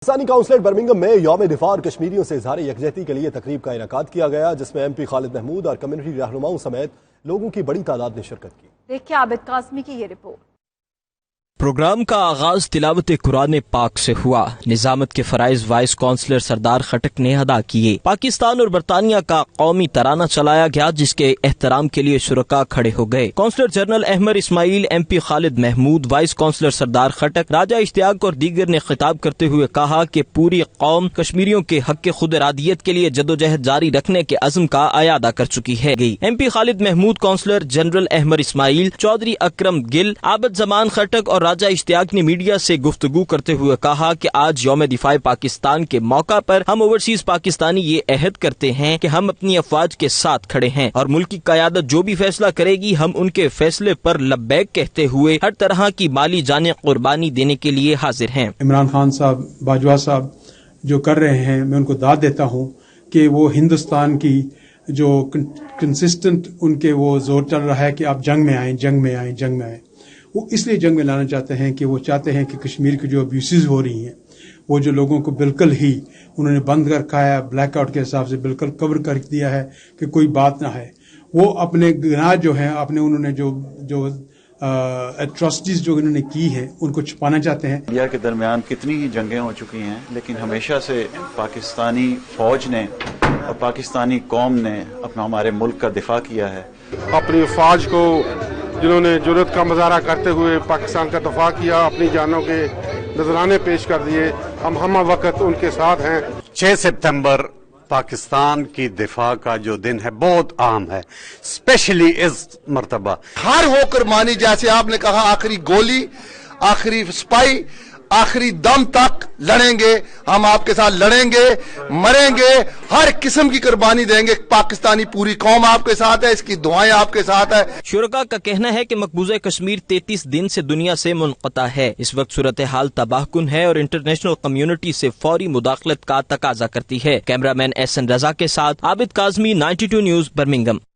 Pakistani consulate Birmingham میں یوم دفاع اور کشمیریوں سے اظہار یکجہتی کے لیے تقریب کا انعقاد کیا گیا، جس میں MP خالد محمود اور کمیونٹی رہنماؤں سمیت لوگوں کی بڑی تعداد نے شرکت کی۔ دیکھیں عابد قاسمی کی یہ رپورٹ۔ پروگرام کا آغاز تلاوت قرآن پاک سے ہوا۔ نظامت کے فرائض وائس کونسلر سردار خٹک نے ادا کیے۔ پاکستان اور برطانیہ کا قومی ترانہ چلایا گیا، جس کے احترام کے لیے شرکاء کھڑے ہو گئے۔ کونسلر جنرل احمد اسماعیل، MP خالد محمود، وائس کونسلر سردار خٹک، راجہ اشتیاق اور دیگر نے خطاب کرتے ہوئے کہا کہ پوری قوم کشمیریوں کے حق خود ارادیت کے لیے جدوجہد جاری رکھنے کے عزم کا اعادہ کر چکی ہے۔ MP خالد محمود، کونسلر جنرل احمد اسماعیل، چودھری اکرم گل، عابد زمان خٹک اور راجہ اشتیاق نے میڈیا سے گفتگو کرتے ہوئے کہا کہ آج یوم دفاع پاکستان کے موقع پر ہم اوورسیز پاکستانی یہ عہد کرتے ہیں کہ ہم اپنی افواج کے ساتھ کھڑے ہیں اور ملک کی قیادت جو بھی فیصلہ کرے گی ہم ان کے فیصلے پر لبیک کہتے ہوئے ہر طرح کی مالی جانیں قربانی دینے کے لیے حاضر ہیں۔ عمران خان صاحب، باجوہ صاحب جو کر رہے ہیں، میں ان کو داد دیتا ہوں کہ وہ ہندوستان کی جو کنسسٹنٹ ان کے وہ زور چل رہا ہے کہ آپ جنگ میں آئیں، جنگ میں آئیں، جنگ میں آئیں، وہ اس لیے جنگ میں لانا چاہتے ہیں کہ وہ چاہتے ہیں کہ کشمیر کی جو ابیوسز ہو رہی ہیں، وہ جو لوگوں کو بالکل ہی انہوں نے بند کر رکھا ہے، بلیک آؤٹ کے حساب سے بالکل کور کر دیا ہے کہ کوئی بات نہ ہے، وہ اپنے گناہ جو ہیں، اپنے انہوں نے جو ایٹراسٹیز جو انہوں نے کی ہیں ان کو چھپانا چاہتے ہیں۔ انڈیا کے درمیان کتنی ہی جنگیں ہو چکی ہیں، لیکن ہمیشہ سے پاکستانی فوج نے اور پاکستانی قوم نے اپنا ہمارے ملک کا دفاع کیا ہے۔ اپنی فوج کو جنہوں نے جرأت کا مظاہرہ کرتے ہوئے پاکستان کا دفاع کیا، اپنی جانوں کے نذرانے پیش کر دیے، ہم وقت ان کے ساتھ ہیں۔ 6 ستمبر پاکستان کی دفاع کا جو دن ہے بہت اہم ہے، اسپیشلی اس مرتبہ ہر ہو کر مانی، جیسے آپ نے کہا آخری گولی، آخری سپاہی، آخری دم تک لڑیں گے، ہم آپ کے ساتھ لڑیں گے، مریں گے، ہر قسم کی قربانی دیں گے۔ پاکستانی پوری قوم آپ کے ساتھ ہے، اس کی دعائیں آپ کے ساتھ ہے۔ شرکاء کا کہنا ہے کہ مقبوضہ کشمیر 33 دن سے دنیا سے منقطع ہے۔ اس وقت صورتحال تباہ کن ہے اور انٹرنیشنل کمیونٹی سے فوری مداخلت کا تقاضا کرتی ہے۔ کیمرہ مین SN رضا کے ساتھ عابد قاسمی، 92 نیوز، برمنگم۔